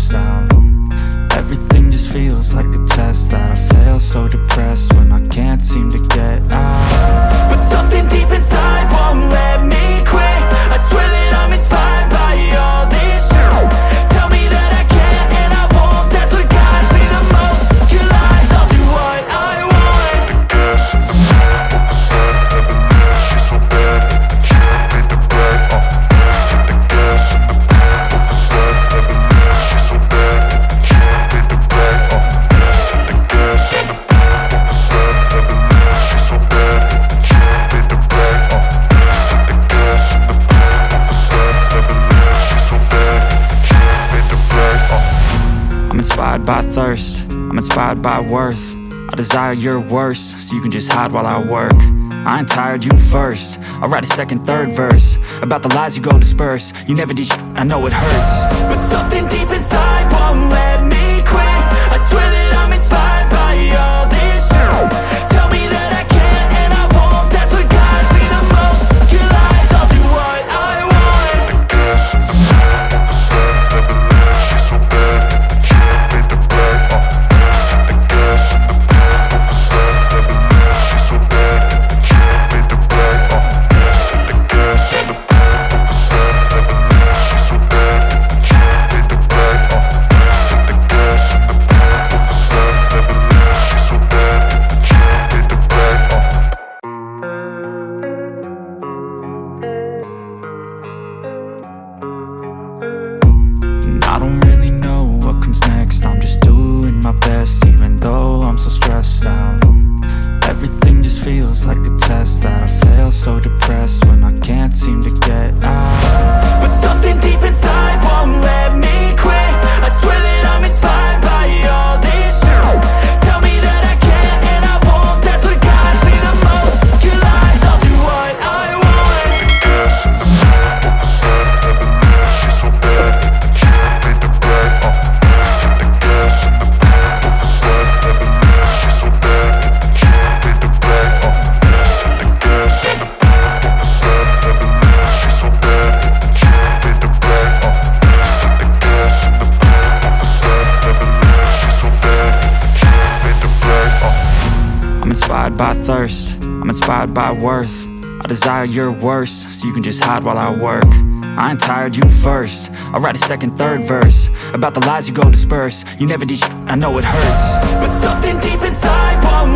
stressed out. Everything just feels like a test that I fail. So depressed when I can't seem to get out. But something deep inside won't let me quit. I swear that I'm inspired by all this shit. Tell me that I can't and I won't. That's what guides me the most. Your lies, I'll do what I want. I'm inspired by thirst, I'm inspired by worth. I desire your worst, so you can just hide while I work. I ain't tired, you first. I'll write a second, third verse about the lies you go disperse. You never did shit, I know it hurts. But something deep inside won't let me quit. I swear that I'm inspired by all this shit. Tell me that I can't and I won't. That's what guides me the most. Your lies, I'll do what I want. I don't really know what comes next. I'm just doing my best, even though I'm so stressed out. Everything just feels like a test that I fail. So depressed when I can't seem to get out. But something deep inside won't let me quit. I swear that I'm inspired by all this shit. Tell me that I can't and I won't. That's what guides me the most. Your lies, I'll do what I want. I'm inspired by thirst, I'm inspired by worth. I desire your worst, so you can just hide while I work. I ain't tired, you first. I'll write a second, third verse about the lies you go disperse. You never did shit, I know it hurts. But something deep inside won't